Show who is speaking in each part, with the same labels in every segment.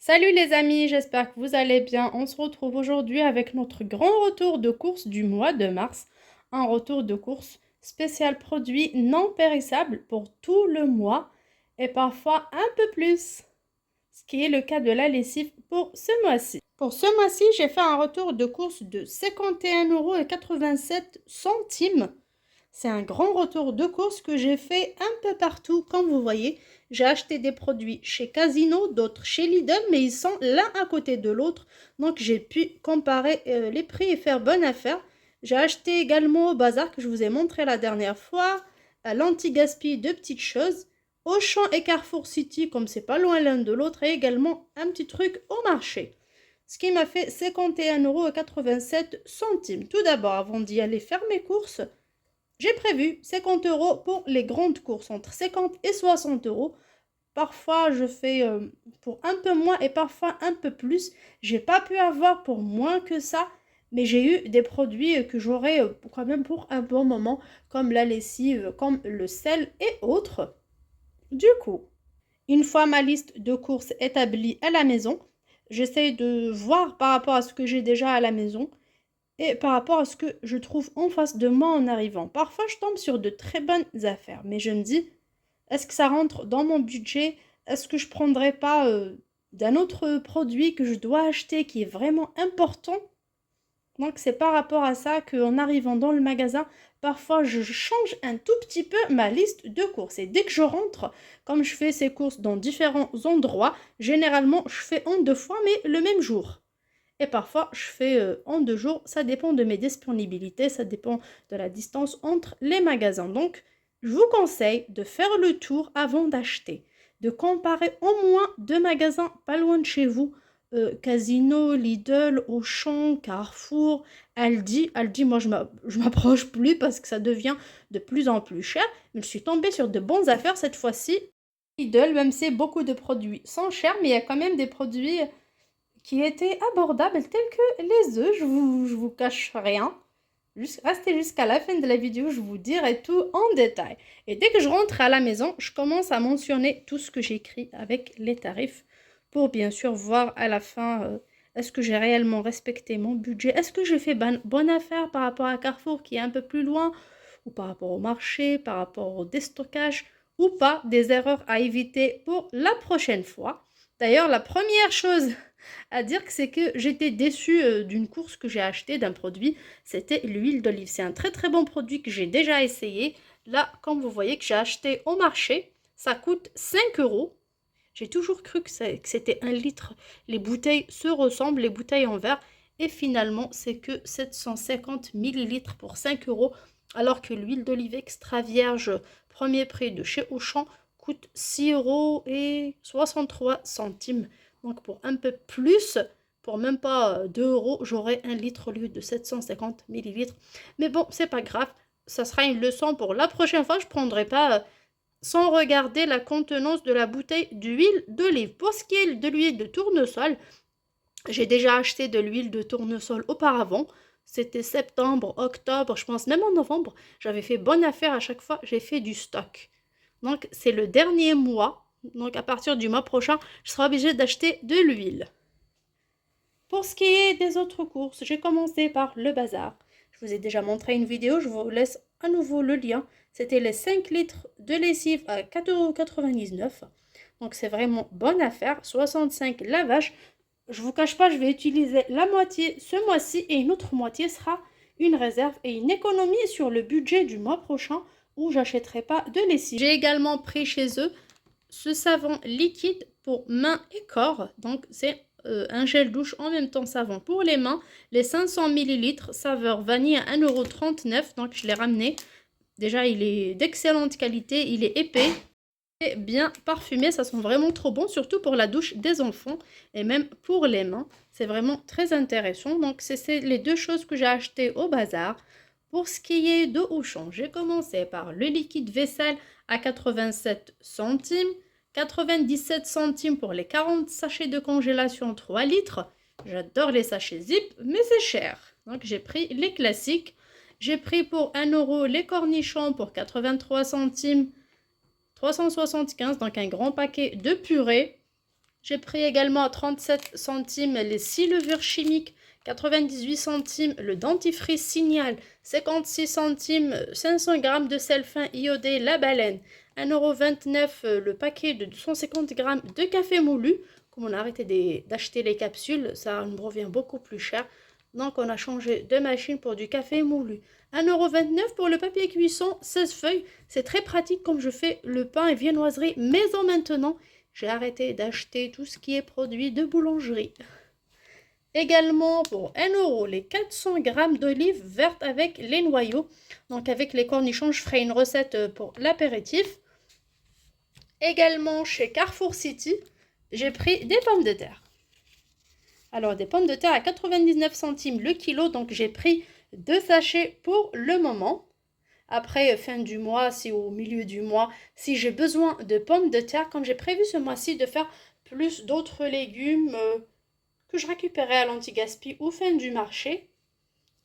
Speaker 1: Salut les amis, j'espère que vous allez bien. On se retrouve aujourd'hui avec notre grand retour de course du mois de mars. Un retour de course spécial produit non périssable pour tout le mois et parfois un peu plus, ce qui est le cas de la lessive pour ce mois-ci. Pour ce mois-ci, j'ai fait un retour de course de 51,87 €. C'est un grand retour de course que j'ai fait un peu partout, comme vous voyez. J'ai acheté des produits chez Casino, d'autres chez Lidl, mais ils sont l'un à côté de l'autre. Donc j'ai pu comparer les prix et faire bonne affaire. J'ai acheté également au bazar que je vous ai montré la dernière fois, à l'anti-gaspi de petites choses. Auchan et Carrefour City, comme c'est pas loin l'un de l'autre, et également un petit truc au marché. Ce qui m'a fait 51,87 €. Tout d'abord, avant d'y aller faire mes courses, j'ai prévu 50 € pour les grandes courses, entre 50 et 60 €. Parfois, je fais pour un peu moins et parfois un peu plus. J'ai pas pu avoir pour moins que ça, mais j'ai eu des produits que j'aurai quand même pour un bon moment, comme la lessive, comme le sel et autres. Du coup, une fois ma liste de courses établie à la maison, j'essaie de voir par rapport à ce que j'ai déjà à la maison et par rapport à ce que je trouve en face de moi en arrivant. Parfois, je tombe sur de très bonnes affaires, mais je me dis, est-ce que ça rentre dans mon budget? Est-ce que je prendrais pas d'un autre produit que je dois acheter qui est vraiment important? Donc, c'est par rapport à ça qu'en arrivant dans le magasin, parfois je change un tout petit peu ma liste de courses. Et dès que je rentre, comme je fais ces courses dans différents endroits, généralement je fais en 2 fois, mais le même jour. Et parfois, je fais en 2 jours. Ça dépend de mes disponibilités, ça dépend de la distance entre les magasins. Donc, je vous conseille de faire le tour avant d'acheter, de comparer au moins 2 magasins pas loin de chez vous. Casino, Lidl, Auchan, Carrefour, Aldi. Aldi, moi, je m'approche plus parce que ça devient de plus en plus cher. Mais je suis tombée sur de bonnes affaires cette fois-ci. Lidl, même si beaucoup de produits sont chers, mais il y a quand même des produits qui étaient abordables tels que les œufs. Je vous cache rien. Restez jusqu'à la fin de la vidéo, je vous dirai tout en détail. Et dès que je rentre à la maison, je commence à mentionner tout ce que j'écris avec les tarifs pour bien sûr voir à la fin est-ce que j'ai réellement respecté mon budget, est-ce que j'ai fait bonne affaire par rapport à Carrefour qui est un peu plus loin, ou par rapport au marché, par rapport au déstockage, ou pas, des erreurs à éviter pour la prochaine fois. D'ailleurs, la première chose à dire que c'est que j'étais déçue d'une course que j'ai achetée d'un produit, c'était l'huile d'olive. C'est un très très bon produit que j'ai déjà essayé. Là, comme vous voyez que j'ai acheté au marché, ça coûte 5 euros. J'ai toujours cru que c'était 1 litre. Les bouteilles se ressemblent, les bouteilles en verre. Et finalement, c'est que 750 millilitres pour 5 euros. Alors que l'huile d'olive extra vierge, premier prix de chez Auchan, coûte 6,63 €. Donc pour un peu plus, pour même pas 2 euros, j'aurai 1 litre au lieu de 750 millilitres. Mais bon, c'est pas grave. Ça sera une leçon pour la prochaine fois. Je prendrai pas sans regarder la contenance de la bouteille d'huile d'olive. Pour ce qui est de l'huile de tournesol, j'ai déjà acheté de l'huile de tournesol auparavant. C'était septembre, octobre, je pense même en novembre. J'avais fait bonne affaire à chaque fois. J'ai fait du stock. Donc c'est le dernier mois. Donc à partir du mois prochain, je serai obligée d'acheter de l'huile. Pour ce qui est des autres courses, j'ai commencé par le bazar. Je vous ai déjà montré une vidéo, je vous laisse à nouveau le lien. C'était les 5 litres de lessive à 4,99 €. Donc c'est vraiment bonne affaire. 65 lavages. Je vous cache pas, je vais utiliser la moitié ce mois-ci et une autre moitié sera une réserve et une économie sur le budget du mois prochain où j'achèterai pas de lessive. J'ai également pris chez eux ce savon liquide pour mains et corps. Donc c'est un gel douche en même temps savon pour les mains. Les 500 millilitres saveur vanille à 1,39 €. Donc je l'ai ramené. Déjà il est d'excellente qualité, il est épais et bien parfumé. Ça sent vraiment trop bon, surtout pour la douche des enfants et même pour les mains. C'est vraiment très intéressant. Donc c'est les deux choses que j'ai achetées au bazar. Pour ce qui est de Auchan, j'ai commencé par le liquide vaisselle à 87 centimes. 97 centimes pour les 40 sachets de congélation 3 litres. J'adore les sachets zip, mais c'est cher. Donc j'ai pris les classiques. J'ai pris pour 1 euro les cornichons pour 83 centimes. 375, donc un grand paquet de purée. J'ai pris également à 37 centimes les 6 levures chimiques, 98 centimes le dentifrice Signal, 56 centimes 500 g de sel fin iodé La Baleine, 1,29 € le paquet de 250 g de café moulu. Comme on a arrêté d'acheter les capsules, ça nous revient beaucoup plus cher. Donc on a changé de machine pour du café moulu. 1,29 € pour le papier cuisson, 16 feuilles. C'est très pratique comme je fais le pain et viennoiserie maison maintenant. J'ai arrêté d'acheter tout ce qui est produit de boulangerie. Également pour 1 € les 400 g d'olives vertes avec les noyaux. Donc avec les cornichons, je ferai une recette pour l'apéritif. Également chez Carrefour City, j'ai pris des pommes de terre. Alors des pommes de terre à 99 centimes le kilo, donc j'ai pris 2 sachets pour le moment. Après fin du mois, si au milieu du mois, si j'ai besoin de pommes de terre, comme j'ai prévu ce mois-ci de faire plus d'autres légumes que je récupérais à l'anti-gaspi ou fin du marché,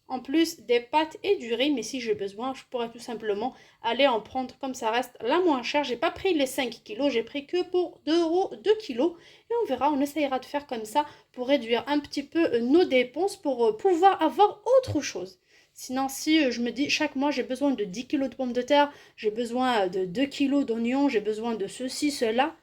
Speaker 1: en plus des pâtes et du riz, mais si j'ai besoin, je pourrais tout simplement aller en prendre comme ça reste la moins chère. J'ai pas pris les 5 kilos, j'ai pris que pour 2 € 2 kilos. Et on verra, on essayera de faire comme ça pour réduire un petit peu nos dépenses pour pouvoir avoir autre chose. Sinon, si je me dis chaque mois j'ai besoin de 10 kilos de pommes de terre, j'ai besoin de 2 kilos d'oignons, j'ai besoin de ceci, cela.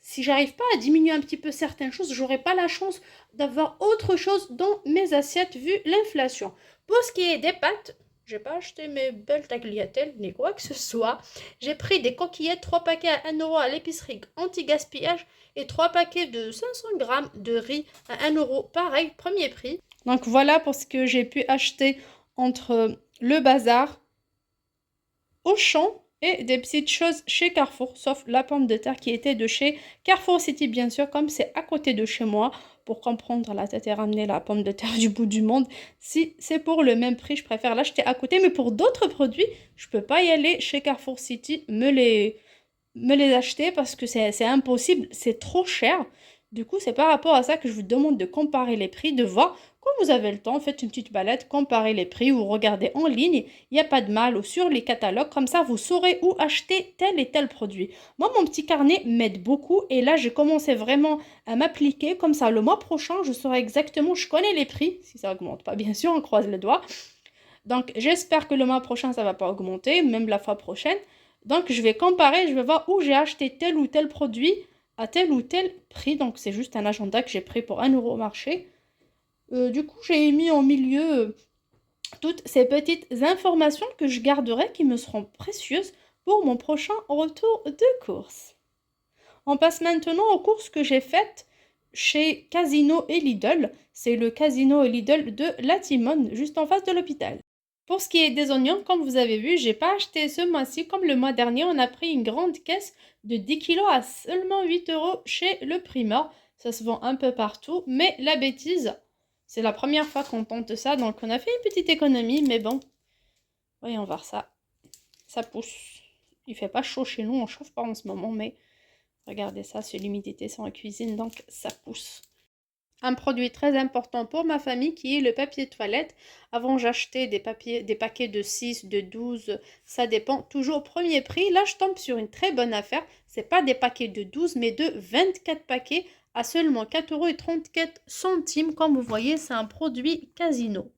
Speaker 1: Si j'arrive pas à diminuer un petit peu certaines choses, j'aurai pas la chance d'avoir autre chose dans mes assiettes vu l'inflation. Pour ce qui est des pâtes, j'ai pas acheté mes belles tagliatelles ni quoi que ce soit. J'ai pris des coquillettes, 3 paquets à 1 € à l'épicerie anti-gaspillage et 3 paquets de 500 g de riz à 1 €. Pareil, premier prix. Donc voilà pour ce que j'ai pu acheter entre le bazar, Auchan et des petites choses chez Carrefour, sauf la pomme de terre qui était de chez Carrefour City, bien sûr, comme c'est à côté de chez moi. Pour comprendre la tête et ramener la pomme de terre du bout du monde, si c'est pour le même prix, je préfère l'acheter à côté. Mais pour d'autres produits, je peux pas y aller chez Carrefour City me les acheter parce que c'est impossible, c'est trop cher. Du coup, c'est par rapport à ça que je vous demande de comparer les prix, de voir quand vous avez le temps, faites une petite balade, comparez les prix ou regardez en ligne, il n'y a pas de mal, ou sur les catalogues, comme ça vous saurez où acheter tel et tel produit. Moi, mon petit carnet m'aide beaucoup et là, j'ai commencé vraiment à m'appliquer, comme ça le mois prochain, je saurai exactement, je connais les prix, si ça augmente pas, bien sûr, on croise les doigts. Donc, j'espère que le mois prochain, ça va pas augmenter, même la fois prochaine. Donc, je vais comparer, je vais voir où j'ai acheté tel ou tel produit à tel ou tel prix. Donc, c'est juste un agenda que j'ai pris pour 1 € au marché. Du coup, j'ai mis en milieu toutes ces petites informations que je garderai, qui me seront précieuses pour mon prochain retour de course. On passe maintenant aux courses que j'ai faites chez Casino et Lidl. C'est le Casino et Lidl de La Timone, juste en face de l'hôpital. Pour ce qui est des oignons, comme vous avez vu, j'ai pas acheté ce mois-ci. Comme le mois dernier, on a pris une grande caisse de 10 kilos à seulement 8 € chez le primeur. Ça se vend un peu partout, mais la bêtise, c'est la première fois qu'on tente ça, donc on a fait une petite économie, mais bon, voyons voir ça. Ça pousse. Il fait pas chaud chez nous, on chauffe pas en ce moment, mais regardez ça, c'est l'humidité, c'est en cuisine, donc ça pousse. Un produit très important pour ma famille qui est le papier de toilette. Avant, j'achetais des paquets de 6, de 12, ça dépend. Toujours au premier prix. Là, je tombe sur une très bonne affaire. C'est pas des paquets de 12, mais de 24 paquets à seulement 4,34 €. Comme vous voyez, c'est un produit Casino.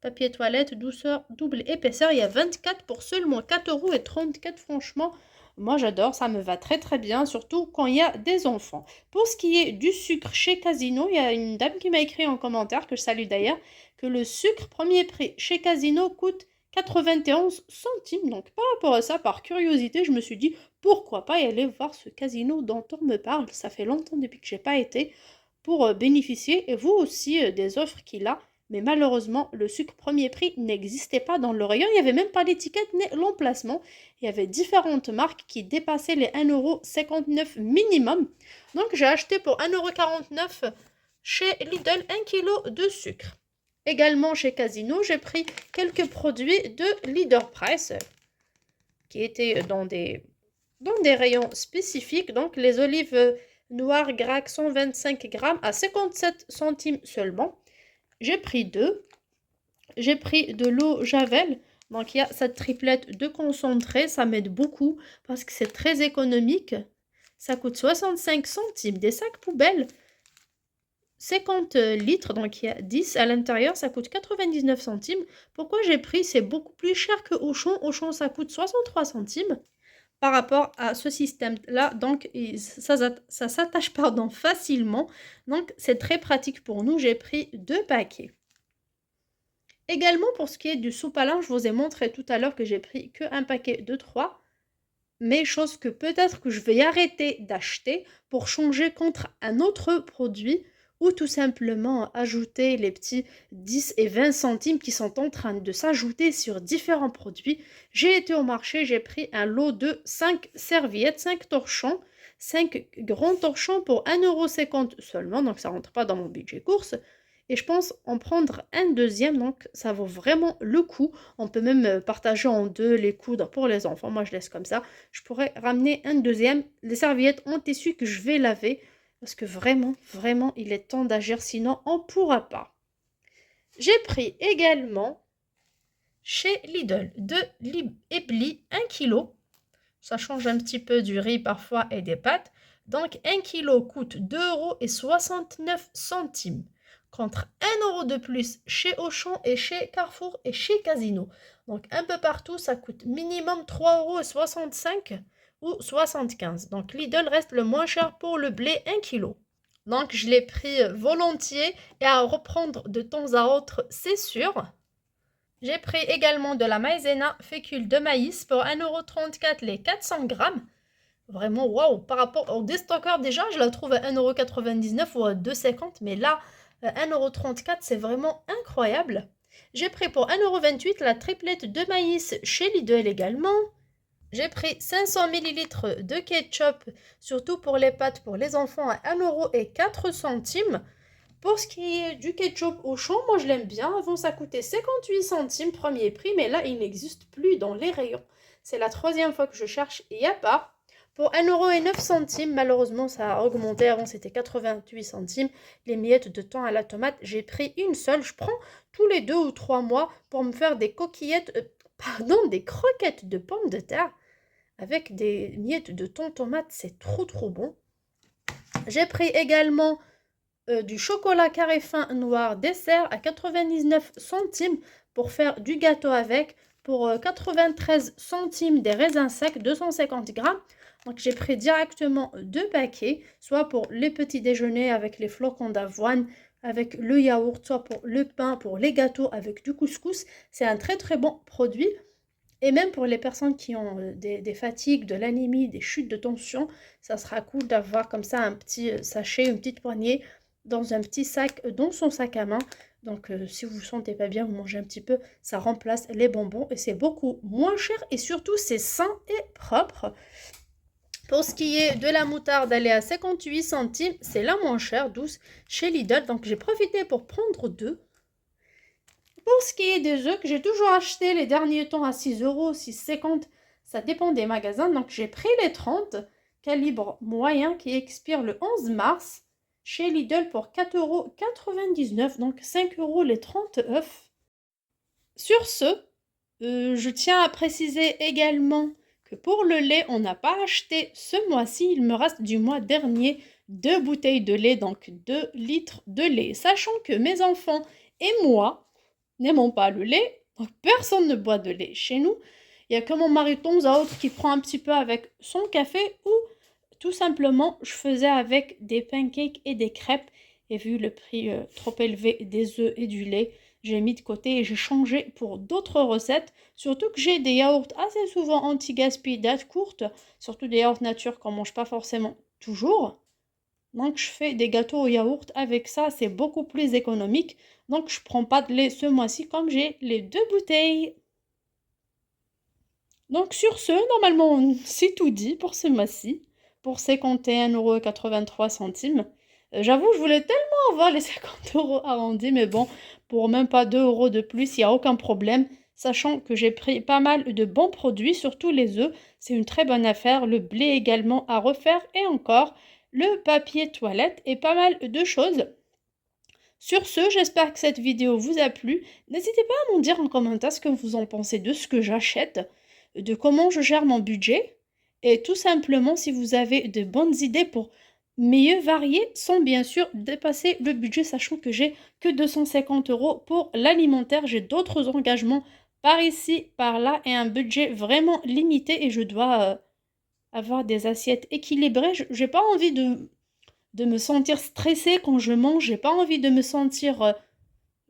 Speaker 1: Papier toilette, douceur, double épaisseur. Il y a 24 pour seulement 4,34 €. Franchement, moi j'adore, ça me va très très bien, surtout quand il y a des enfants. Pour ce qui est du sucre chez Casino, il y a une dame qui m'a écrit en commentaire, que je salue d'ailleurs, que le sucre premier prix chez Casino coûte 91 centimes. Donc par rapport à ça, par curiosité, je me suis dit pourquoi pas y aller voir ce Casino dont on me parle. Ça fait longtemps depuis que j'ai pas été, pour bénéficier, et vous aussi, des offres qu'il a. Mais malheureusement, le sucre premier prix n'existait pas dans le rayon. Il n'y avait même pas l'étiquette ni l'emplacement. Il y avait différentes marques qui dépassaient les 1,59 € minimum. Donc j'ai acheté pour 1,49 € chez Lidl 1 kg de sucre. Également chez Casino, j'ai pris quelques produits de Leader Price qui étaient dans des rayons spécifiques. Donc les olives noires Grac 125 g à 57 centimes seulement. J'ai pris 2. J'ai pris de l'eau Javel. Donc, il y a cette triplette de concentré. Ça m'aide beaucoup parce que c'est très économique. ça coûte 65 centimes. Des sacs poubelles, 50 litres, donc il y a 10 à l'intérieur, ça coûte 99 centimes. Pourquoi j'ai pris? C'est beaucoup plus cher que Auchan. Auchan, ça coûte 63 centimes par rapport à ce système-là. Donc, ça s'attache pardon, facilement. Donc, c'est très pratique pour nous. J'ai pris 2 paquets. Également, pour ce qui est du soupe à linge, je vous ai montré tout à l'heure que j'ai pris qu'un paquet de 3. Mais chose que peut-être que je vais arrêter d'acheter pour changer contre un autre produit ou tout simplement ajouter les petits 10 et 20 centimes qui sont en train de s'ajouter sur différents produits. J'ai été au marché, j'ai pris un lot de 5 serviettes, 5 torchons, 5 grands torchons pour 1,50 € seulement, donc ça ne rentre pas dans mon budget course. Et je pense en prendre un deuxième, donc ça vaut vraiment le coup. On peut même partager en deux les coudres pour les enfants. Moi, je laisse comme ça. Je pourrais ramener un deuxième. Les serviettes en tissu que je vais laver. Parce que vraiment, vraiment, il est temps d'agir. Sinon, on ne pourra pas. J'ai pris également chez Lidl de Ebly 1 kg. Ça change un petit peu du riz parfois et des pâtes. Donc, 1 kg coûte 2,69 € contre 1 € de plus chez Auchan et chez Carrefour et chez Casino. Donc, un peu partout, ça coûte minimum 3,65 € ou 75 €. Donc, Lidl reste le moins cher pour le blé 1 kg. Donc, je l'ai pris volontiers et à reprendre de temps à autre, c'est sûr. J'ai pris également de la maïzena fécule de maïs pour 1,34 € les 400 grammes. Vraiment, waouh! Par rapport au déstockeur, déjà, je la trouve à 1,99 € ou à 2,50 €. Mais là, 1,34 €, c'est vraiment incroyable. J'ai pris pour 1,28 € la triplette de maïs chez Lidl également. J'ai pris 500 ml de ketchup, surtout pour les pâtes pour les enfants, à 1,04 €. Pour ce qui est du ketchup Auchan, moi je l'aime bien. Avant, ça coûtait 58 centimes, premier prix, mais là, il n'existe plus dans les rayons. C'est la 3e fois que je cherche et il n'y a pas. Pour 1,09 €, malheureusement, ça a augmenté. Avant, c'était 88 centimes. Les miettes de thon à la tomate, j'ai pris une seule. Je prends tous les 2 ou 3 mois pour me faire des des croquettes de pommes de terre avec des miettes de thon tomate. C'est trop, trop bon. J'ai pris également du chocolat carré fin noir dessert à 99 centimes pour faire du gâteau avec. Pour 93 centimes des raisins secs, 250 grammes. Donc j'ai pris directement 2 paquets, soit pour les petits déjeuners avec les flocons d'avoine, avec le yaourt, soit pour le pain, pour les gâteaux avec du couscous. C'est un très très bon produit. Et même pour les personnes qui ont des fatigues, de l'anémie, des chutes de tension, ça sera cool d'avoir comme ça un petit sachet, une petite poignée dans un petit sac, dans son sac à main. Donc si vous ne vous sentez pas bien, vous mangez un petit peu, ça remplace les bonbons et c'est beaucoup moins cher et surtout c'est sain et propre. Pour ce qui est de la moutarde, elle est à 58 centimes, c'est la moins chère, douce, chez Lidl. Donc j'ai profité pour prendre 2. Pour ce qui est des œufs, que j'ai toujours acheté les derniers temps à 6 €, 6,50 €, ça dépend des magasins. Donc j'ai pris les 30, calibre moyen, qui expire le 11 mars. Chez Lidl pour 4,99 €, donc 5 € les 30 œufs. Sur ce, je tiens à préciser également que pour le lait, on n'a pas acheté ce mois-ci. Il me reste du mois dernier 2 bouteilles de lait, donc 2 litres de lait. Sachant que mes enfants et moi n'aimons pas le lait, donc personne ne boit de lait chez nous. Il n'y a que mon mari de temps à autre qui prend un petit peu avec son café ou tout simplement, je faisais avec des pancakes et des crêpes. Et vu le prix trop élevé des œufs et du lait, j'ai mis de côté et j'ai changé pour d'autres recettes. Surtout que j'ai des yaourts assez souvent anti-gaspi, date courte. Surtout des yaourts nature qu'on ne mange pas forcément toujours. Donc je fais des gâteaux au yaourt avec ça, c'est beaucoup plus économique. Donc je ne prends pas de lait ce mois-ci comme j'ai les 2 bouteilles. Donc sur ce, normalement, c'est tout dit pour ce mois-ci. Pour 51,83 €. J'avoue, je voulais tellement avoir les 50 € arrondis, mais bon, pour même pas 2 € de plus, il n'y a aucun problème. Sachant que j'ai pris pas mal de bons produits, surtout les œufs, c'est une très bonne affaire. Le blé également à refaire et encore le papier toilette et pas mal de choses. Sur ce, j'espère que cette vidéo vous a plu. N'hésitez pas à m'en dire en commentaire ce que vous en pensez de ce que j'achète, de comment je gère mon budget. Et tout simplement, si vous avez de bonnes idées pour mieux varier, sans bien sûr dépasser le budget, sachant que j'ai que 250 euros pour l'alimentaire, j'ai d'autres engagements par ici, par là, et un budget vraiment limité, et je dois avoir des assiettes équilibrées. J'ai pas envie de me sentir stressée quand je mange, j'ai pas envie de me sentir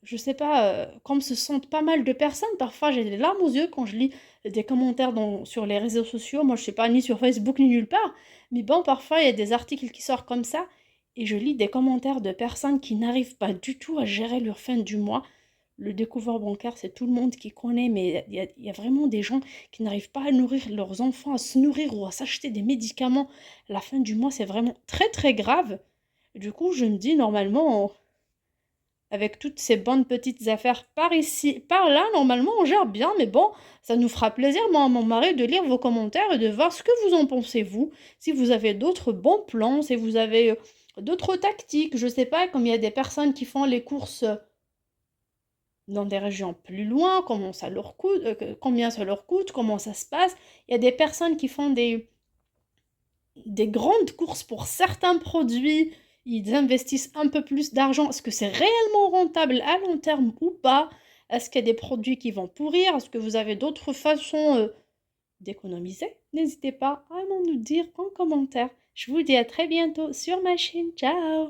Speaker 1: je sais pas, comme se sentent pas mal de personnes, parfois j'ai des larmes aux yeux quand je lis des commentaires sur les réseaux sociaux. Moi, je sais pas, ni sur Facebook ni nulle part. Mais bon, parfois il y a des articles qui sortent comme ça et je lis des commentaires de personnes qui n'arrivent pas du tout à gérer leur fin du mois. Le découvreur bancaire, c'est tout le monde qui connaît, mais il y a vraiment des gens qui n'arrivent pas à nourrir leurs enfants, à se nourrir ou à s'acheter des médicaments. La fin du mois, c'est vraiment très très grave. Du coup, je me dis, normalement, avec toutes ces bonnes petites affaires par ici, par là, normalement on gère bien, mais bon, ça nous fera plaisir, moi et mon mari, de lire vos commentaires et de voir ce que vous en pensez, vous. Si vous avez d'autres bons plans, si vous avez d'autres tactiques, je sais pas, comme il y a des personnes qui font les courses dans des régions plus loin, comment ça leur coûte, combien ça leur coûte, comment ça se passe. Il y a des personnes qui font des grandes courses pour certains produits, ils investissent un peu plus d'argent. Est-ce que c'est réellement rentable à long terme ou pas? Est-ce qu'il y a des produits qui vont pourrir? Est-ce que vous avez d'autres façons d'économiser? N'hésitez pas à m'en nous dire en commentaire. Je vous dis à très bientôt sur ma chaîne. Ciao!